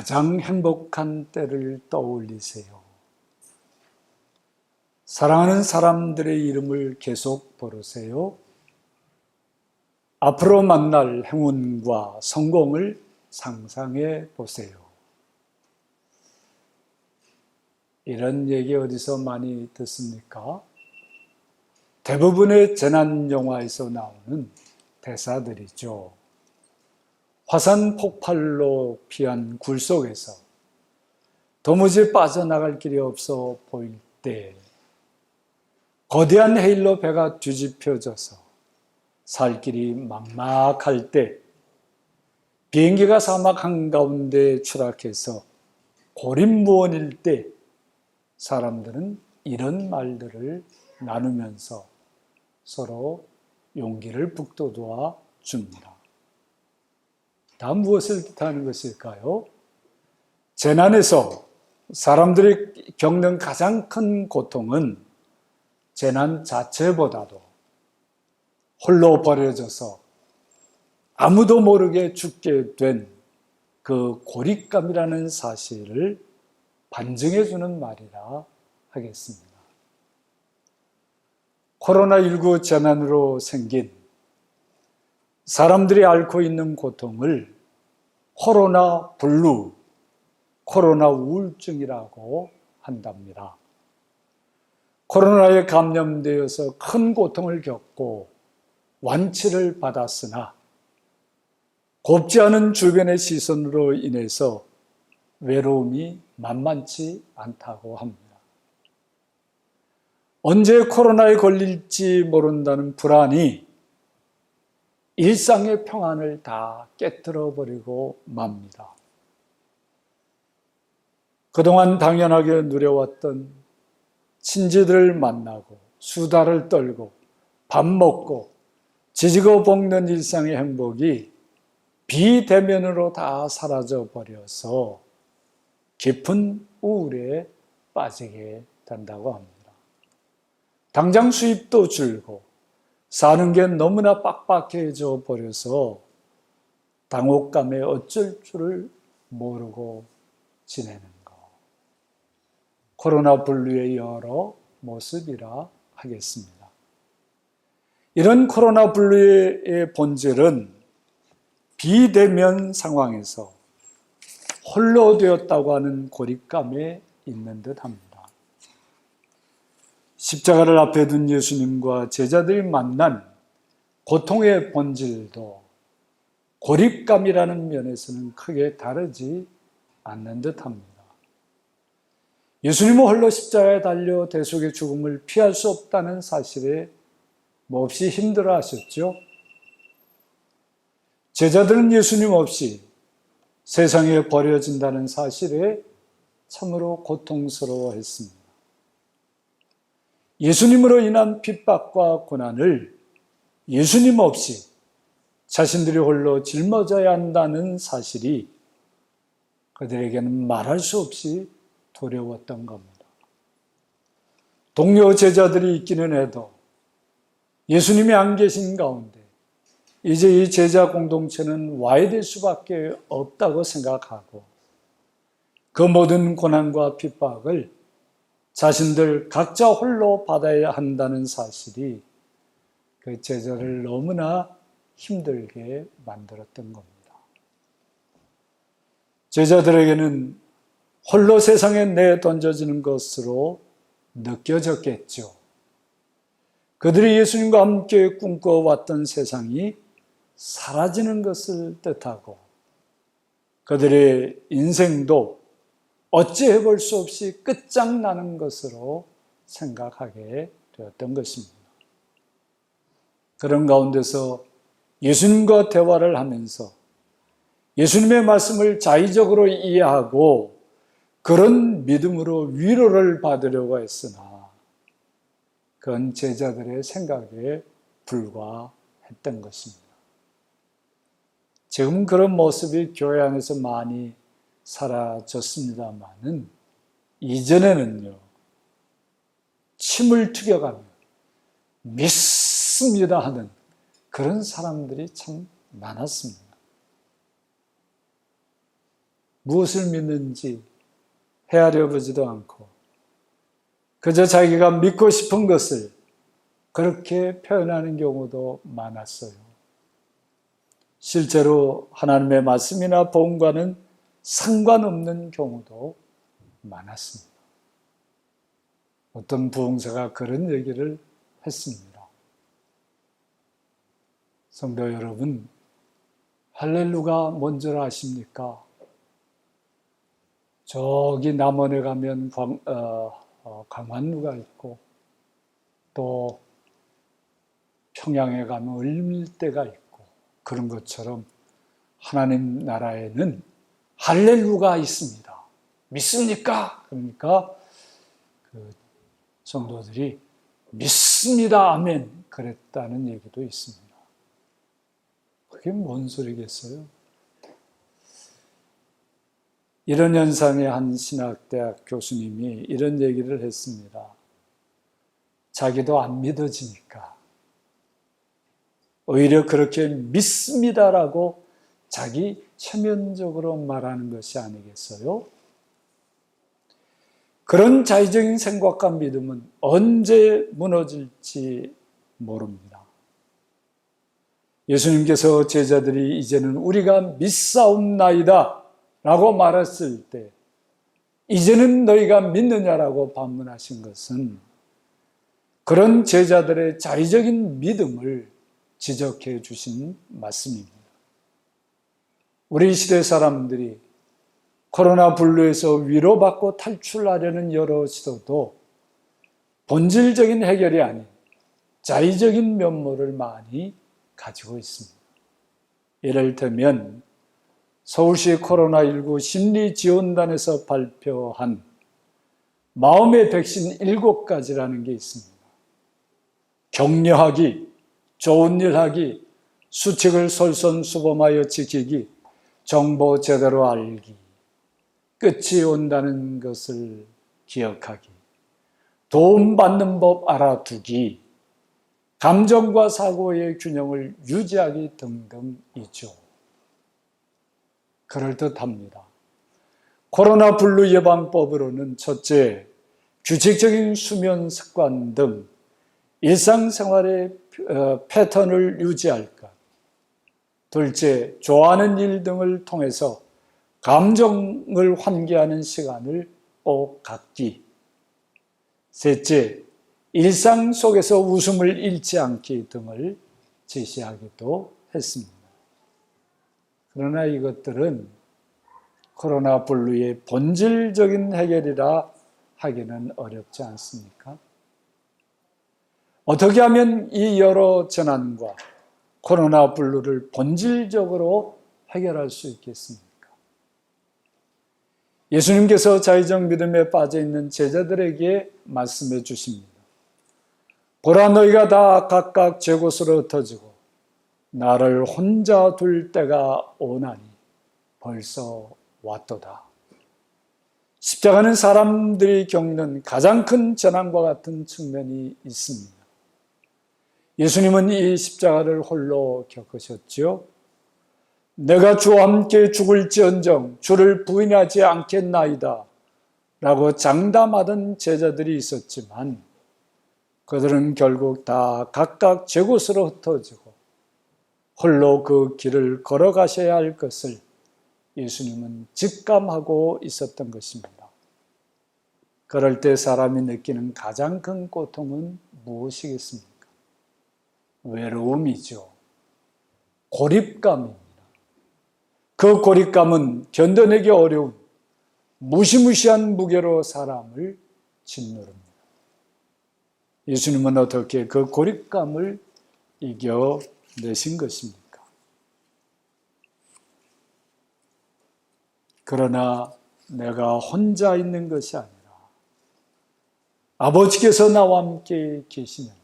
가장 행복한 때를 떠올리세요. 사랑하는 사람들의 이름을 계속 부르세요. 앞으로 만날 행운과 성공을 상상해 보세요. 이런 얘기 어디서 많이 듣습니까? 대부분의 재난 영화에서 나오는 대사들이죠. 화산 폭발로 피한 굴 속에서 도무지 빠져나갈 길이 없어 보일 때, 거대한 해일로 배가 뒤집혀져서 살 길이 막막할 때, 비행기가 사막 한가운데 추락해서 고립무원일 때, 사람들은 이런 말들을 나누면서 서로 용기를 북돋워 줍니다. 다음 무엇을 뜻하는 것일까요? 재난에서 사람들이 겪는 가장 큰 고통은 재난 자체보다도 홀로 버려져서 아무도 모르게 죽게 된 그 고립감이라는 사실을 반증해 주는 말이라 하겠습니다. 코로나19 재난으로 생긴 사람들이 앓고 있는 고통을 코로나 블루, 코로나 우울증이라고 한답니다. 코로나에 감염되어서 큰 고통을 겪고 완치를 받았으나 곱지 않은 주변의 시선으로 인해서 외로움이 만만치 않다고 합니다. 언제 코로나에 걸릴지 모른다는 불안이 일상의 평안을 다 깨트려버리고 맙니다. 그동안 당연하게 누려왔던 친지들을 만나고 수다를 떨고 밥 먹고 지지고 볶는 일상의 행복이 비대면으로 다 사라져버려서 깊은 우울에 빠지게 된다고 합니다. 당장 수입도 줄고 사는 게 너무나 빡빡해져 버려서 당혹감에 어쩔 줄을 모르고 지내는 것. 코로나 분류의 여러 모습이라 하겠습니다. 이런 코로나 분류의 본질은 비대면 상황에서 홀로 되었다고 하는 고립감에 있는 듯 합니다. 십자가를 앞에 둔 예수님과 제자들이 만난 고통의 본질도 고립감이라는 면에서는 크게 다르지 않는 듯 합니다. 예수님은 홀로 십자가에 달려 대속의 죽음을 피할 수 없다는 사실에 몹시 힘들어 하셨죠. 제자들은 예수님 없이 세상에 버려진다는 사실에 참으로 고통스러워했습니다. 예수님으로 인한 핍박과 고난을 예수님 없이 자신들이 홀로 짊어져야 한다는 사실이 그들에게는 말할 수 없이 두려웠던 겁니다. 동료 제자들이 있기는 해도 예수님이 안 계신 가운데 이제 이 제자 공동체는 와야 될 수밖에 없다고 생각하고 그 모든 고난과 핍박을 자신들 각자 홀로 받아야 한다는 사실이 그 제자를 너무나 힘들게 만들었던 겁니다. 제자들에게는 홀로 세상에 내던져지는 것으로 느껴졌겠죠. 그들이 예수님과 함께 꿈꿔왔던 세상이 사라지는 것을 뜻하고 그들의 인생도 어찌해 볼 수 없이 끝장나는 것으로 생각하게 되었던 것입니다. 그런 가운데서 예수님과 대화를 하면서 예수님의 말씀을 자의적으로 이해하고 그런 믿음으로 위로를 받으려고 했으나 그건 제자들의 생각에 불과했던 것입니다. 지금 그런 모습이 교회 안에서 많이 사라졌습니다만은 이전에는요, 침을 튀겨가며 믿습니다 하는 그런 사람들이 참 많았습니다. 무엇을 믿는지 헤아려 보지도 않고 그저 자기가 믿고 싶은 것을 그렇게 표현하는 경우도 많았어요. 실제로 하나님의 말씀이나 복음과는 상관없는 경우도 많았습니다. 어떤 부흥사가 그런 얘기를 했습니다. 성도 여러분, 할렐루가 뭔지를 아십니까? 저기 남원에 가면 강환루가 있고 또 평양에 가면 을밀대가 있고 그런 것처럼 하나님 나라에는 할렐루가 있습니다. 믿습니까? 그러니까 그 성도들이 믿습니다. 아멘. 그랬다는 얘기도 있습니다. 그게 뭔 소리겠어요? 이런 현상의 한 신학대학 교수님이 이런 얘기를 했습니다. 자기도 안 믿어지니까 오히려 그렇게 믿습니다라고 자기 체면적으로 말하는 것이 아니겠어요? 그런 자의적인 생각과 믿음은 언제 무너질지 모릅니다. 예수님께서 제자들이 이제는 우리가 믿사옵나이다 라고 말했을 때 이제는 너희가 믿느냐라고 반문하신 것은 그런 제자들의 자의적인 믿음을 지적해 주신 말씀입니다. 우리 시대 사람들이 코로나 블루에서 위로받고 탈출하려는 여러 시도도 본질적인 해결이 아닌 자의적인 면모를 많이 가지고 있습니다. 예를 들면 서울시 코로나19 심리지원단에서 발표한 마음의 백신 7가지라는 게 있습니다. 격려하기, 좋은 일 하기, 수칙을 솔선수범하여 지키기, 정보 제대로 알기, 끝이 온다는 것을 기억하기, 도움받는 법 알아두기, 감정과 사고의 균형을 유지하기 등등이죠. 그럴듯합니다. 코로나 블루 예방법으로는 첫째, 규칙적인 수면 습관 등 일상생활의 패턴을 유지할 것. 둘째, 좋아하는 일 등을 통해서 감정을 환기하는 시간을 꼭 갖기. 셋째, 일상 속에서 웃음을 잃지 않기 등을 제시하기도 했습니다. 그러나 이것들은 코로나 블루의 본질적인 해결이라 하기는 어렵지 않습니까? 어떻게 하면 이 여러 재난과 코로나 블루를 본질적으로 해결할 수 있겠습니까? 예수님께서 자의적 믿음에 빠져있는 제자들에게 말씀해 주십니다. 보라, 너희가 다 각각 제 곳으로 흩어지고 나를 혼자 둘 때가 오나니 벌써 왔도다. 십자가는 사람들이 겪는 가장 큰 재난과 같은 측면이 있습니다. 예수님은 이 십자가를 홀로 겪으셨지요. 내가 주와 함께 죽을지언정 주를 부인하지 않겠나이다 라고 장담하던 제자들이 있었지만 그들은 결국 다 각각 제 곳으로 흩어지고 홀로 그 길을 걸어가셔야 할 것을 예수님은 직감하고 있었던 것입니다. 그럴 때 사람이 느끼는 가장 큰 고통은 무엇이겠습니까? 외로움이죠. 고립감입니다. 그 고립감은 견뎌내기 어려운 무시무시한 무게로 사람을 짓누릅니다. 예수님은 어떻게 그 고립감을 이겨내신 것입니까? 그러나 내가 혼자 있는 것이 아니라 아버지께서 나와 함께 계시느니라.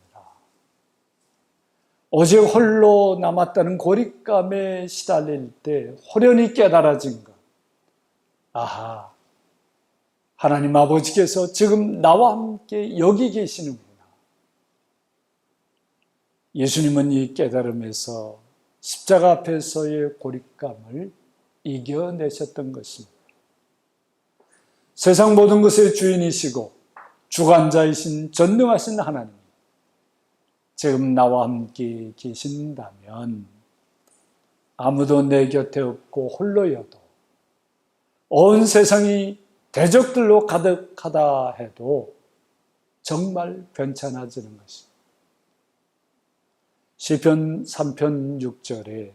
오직 홀로 남았다는 고립감에 시달릴 때 호련히 깨달아진 것. 아하, 하나님 아버지께서 지금 나와 함께 여기 계시는구나. 예수님은 이 깨달음에서 십자가 앞에서의 고립감을 이겨내셨던 것입니다. 세상 모든 것의 주인이시고 주관자이신 전능하신 하나님, 지금 나와 함께 계신다면 아무도 내 곁에 없고 홀로여도 온 세상이 대적들로 가득하다 해도 정말 괜찮아지는 것입니다. 시편 3편 6절에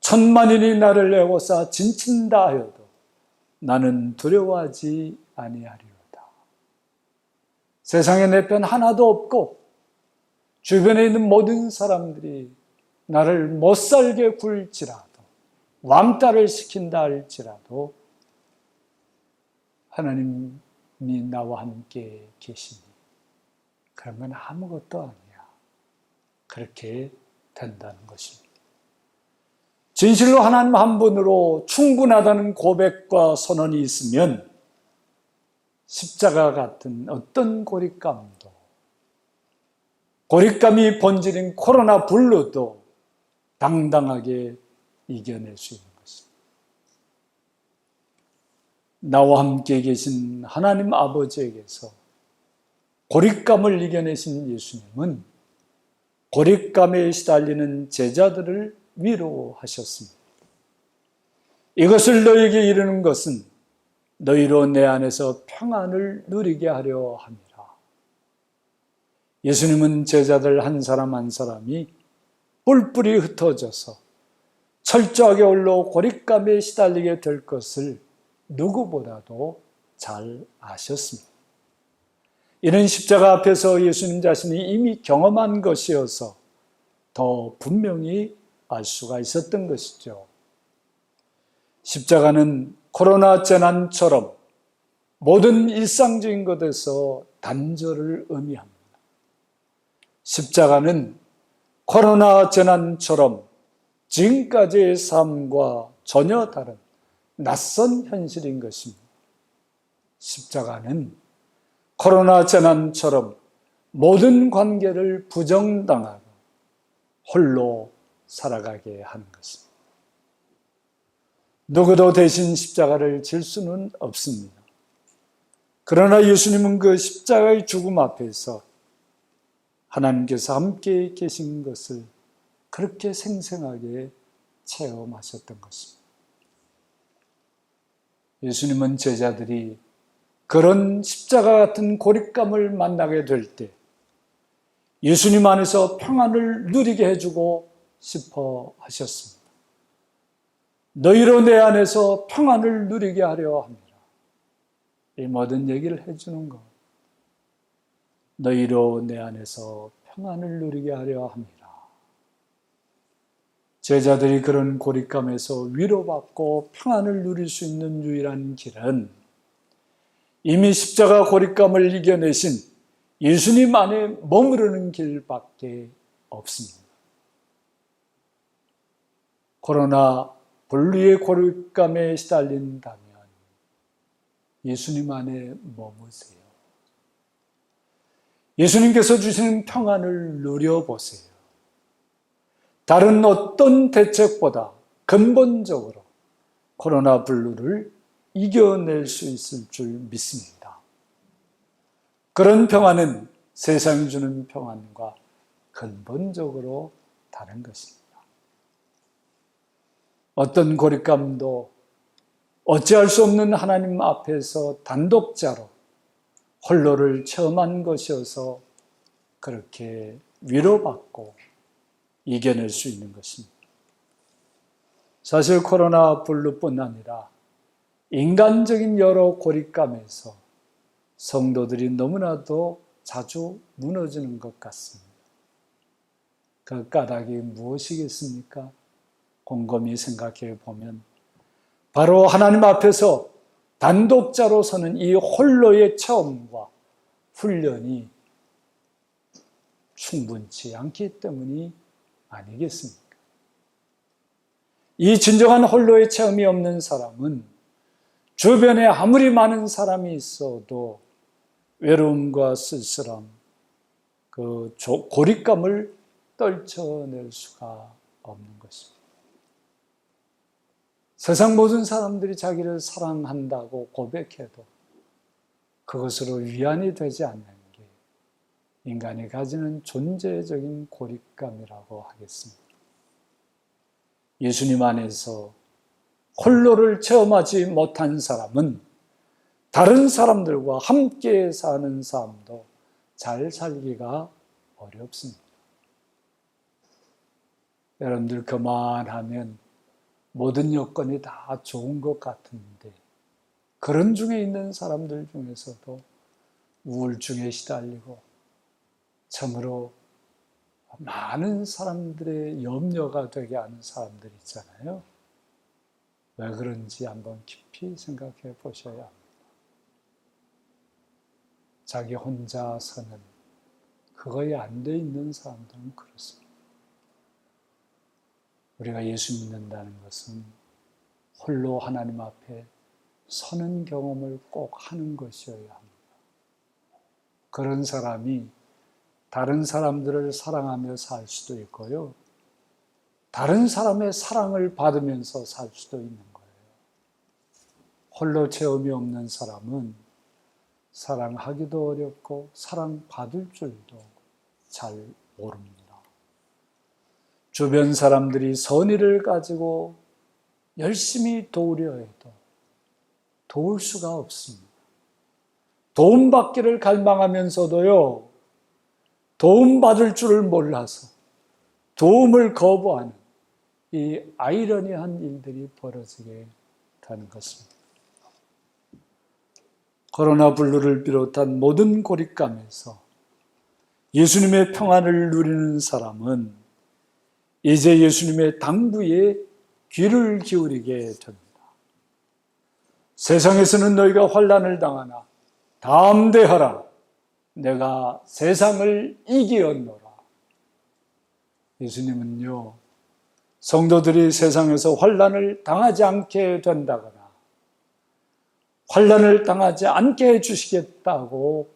천만인이 나를 애워싸 진친다 하여도 나는 두려워하지 아니하리로다. 세상에 내 편 하나도 없고 주변에 있는 모든 사람들이 나를 못살게 굴지라도, 왕따를 시킨다 할지라도 하나님이 나와 함께 계시니 그러면 아무것도 아니야. 그렇게 된다는 것입니다. 진실로 하나님 한 분으로 충분하다는 고백과 선언이 있으면 십자가 같은 어떤 고립감이 번지는 코로나 블루도 당당하게 이겨낼 수 있는 것입니다. 나와 함께 계신 하나님 아버지에게서 고립감을 이겨내신 예수님은 고립감에 시달리는 제자들을 위로하셨습니다. 이것을 너에게 이르는 것은 너희로 내 안에서 평안을 누리게 하려 함이라. 예수님은 제자들 한 사람 한 사람이 뿔뿔이 흩어져서 철저하게 홀로 고립감에 시달리게 될 것을 누구보다도 잘 아셨습니다. 이는 십자가 앞에서 예수님 자신이 이미 경험한 것이어서 더 분명히 알 수가 있었던 것이죠. 십자가는 코로나 재난처럼 모든 일상적인 것에서 단절을 의미합니다. 십자가는 코로나 재난처럼 지금까지의 삶과 전혀 다른 낯선 현실인 것입니다. 십자가는 코로나 재난처럼 모든 관계를 부정당하고 홀로 살아가게 하는 것입니다. 누구도 대신 십자가를 질 수는 없습니다. 그러나 예수님은 그 십자가의 죽음 앞에서 하나님께서 함께 계신 것을 그렇게 생생하게 체험하셨던 것입니다. 예수님은 제자들이 그런 십자가 같은 고립감을 만나게 될 때 예수님 안에서 평안을 누리게 해주고 싶어 하셨습니다. 너희로 내 안에서 평안을 누리게 하려 합니다. 이 모든 얘기를 해주는 것. 너희로 내 안에서 평안을 누리게 하려 합니다. 제자들이 그런 고립감에서 위로받고 평안을 누릴 수 있는 유일한 길은 이미 십자가 고립감을 이겨내신 예수님 안에 머무르는 길밖에 없습니다. 코로나 분리의 고립감에 시달린다면 예수님 안에 머무세요. 예수님께서 주시는 평안을 누려보세요. 다른 어떤 대책보다 근본적으로 코로나 블루를 이겨낼 수 있을 줄 믿습니다. 그런 평안은 세상이 주는 평안과 근본적으로 다른 것입니다. 어떤 고립감도 어찌할 수 없는 하나님 앞에서 단독자로 홀로를 체험한 것이어서 그렇게 위로받고 이겨낼 수 있는 것입니다. 사실 코로나 블루뿐 아니라 인간적인 여러 고립감에서 성도들이 너무나도 자주 무너지는 것 같습니다. 그 까닭이 무엇이겠습니까? 곰곰이 생각해 보면 바로 하나님 앞에서 단독자로 서는 이 홀로의 체험과 훈련이 충분치 않기 때문이 아니겠습니까? 이 진정한 홀로의 체험이 없는 사람은 주변에 아무리 많은 사람이 있어도 외로움과 쓸쓸함, 그 고립감을 떨쳐낼 수가 없는 것입니다. 세상 모든 사람들이 자기를 사랑한다고 고백해도 그것으로 위안이 되지 않는 게 인간이 가지는 존재적인 고립감이라고 하겠습니다. 예수님 안에서 홀로를 체험하지 못한 사람은 다른 사람들과 함께 사는 삶도 잘 살기가 어렵습니다. 여러분들 그만하면 모든 여건이 다 좋은 것 같은데 그런 중에 있는 사람들 중에서도 우울증에 시달리고 참으로 많은 사람들의 염려가 되게 하는 사람들 있잖아요. 왜 그런지 한번 깊이 생각해 보셔야 합니다. 자기 혼자서는 그거에 안 돼 있는 사람들은 그렇습니다. 우리가 예수 믿는다는 것은 홀로 하나님 앞에 서는 경험을 꼭 하는 것이어야 합니다. 그런 사람이 다른 사람들을 사랑하며 살 수도 있고요. 다른 사람의 사랑을 받으면서 살 수도 있는 거예요. 홀로 체험이 없는 사람은 사랑하기도 어렵고 사랑받을 줄도 잘 모릅니다. 주변 사람들이 선의를 가지고 열심히 도우려 해도 도울 수가 없습니다. 도움받기를 갈망하면서도요, 도움받을 줄을 몰라서 도움을 거부하는 이 아이러니한 일들이 벌어지게 되는 것입니다. 코로나 블루를 비롯한 모든 고립감에서 예수님의 평안을 누리는 사람은 이제 예수님의 당부에 귀를 기울이게 됩니다. 세상에서는 너희가 환난을 당하나 담대하라. 내가 세상을 이기었노라. 예수님은요, 성도들이 세상에서 환난을 당하지 않게 된다거나 환난을 당하지 않게 해주시겠다고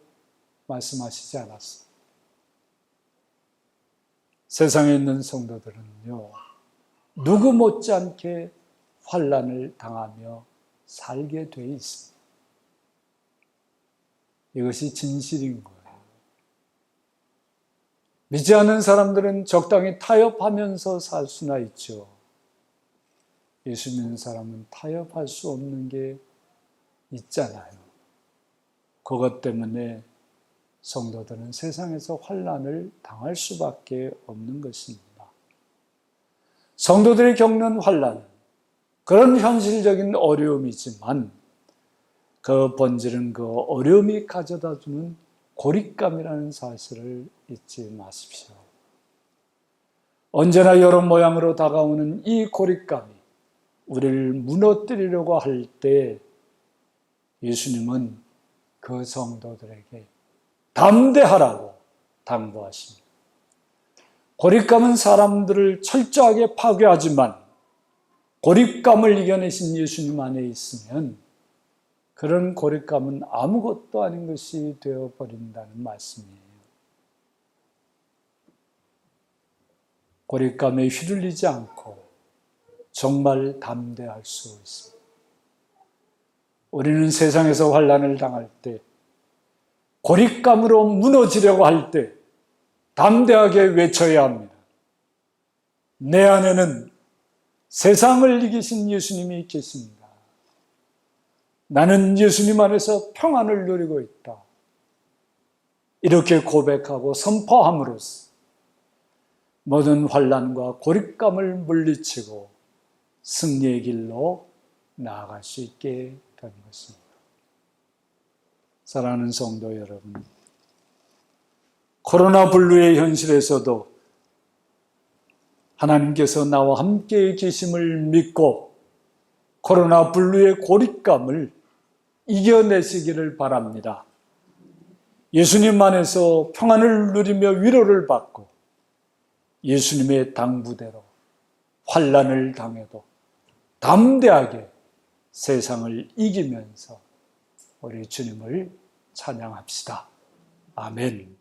말씀하시지 않았습니다. 세상에 있는 성도들은요, 누구 못지않게 환난을 당하며 살게 돼 있습니다. 이것이 진실인 거예요. 믿지 않는 사람들은 적당히 타협하면서 살 수나 있죠. 예수 믿는 사람은 타협할 수 없는 게 있잖아요. 그것 때문에 성도들은 세상에서 환난을 당할 수밖에 없는 것입니다. 성도들이 겪는 환난은 그런 현실적인 어려움이지만 그 본질은 그 어려움이 가져다주는 고립감이라는 사실을 잊지 마십시오. 언제나 여러 모양으로 다가오는 이 고립감이 우리를 무너뜨리려고 할 때 예수님은 그 성도들에게 담대하라고 당부하십니다. 고립감은 사람들을 철저하게 파괴하지만 고립감을 이겨내신 예수님 안에 있으면 그런 고립감은 아무것도 아닌 것이 되어버린다는 말씀이에요. 고립감에 휘둘리지 않고 정말 담대할 수 있습니다. 우리는 세상에서 환난을 당할 때, 고립감으로 무너지려고 할 때 담대하게 외쳐야 합니다. 내 안에는 세상을 이기신 예수님이 계십니다. 나는 예수님 안에서 평안을 누리고 있다. 이렇게 고백하고 선포함으로써 모든 환난과 고립감을 물리치고 승리의 길로 나아갈 수 있게 된 것입니다. 사랑하는 성도 여러분, 코로나 블루의 현실에서도 하나님께서 나와 함께 계심을 믿고 코로나 블루의 고립감을 이겨내시기를 바랍니다. 예수님 안에서 평안을 누리며 위로를 받고 예수님의 당부대로 환난을 당해도 담대하게 세상을 이기면서 우리 주님을 찬양합시다. 아멘.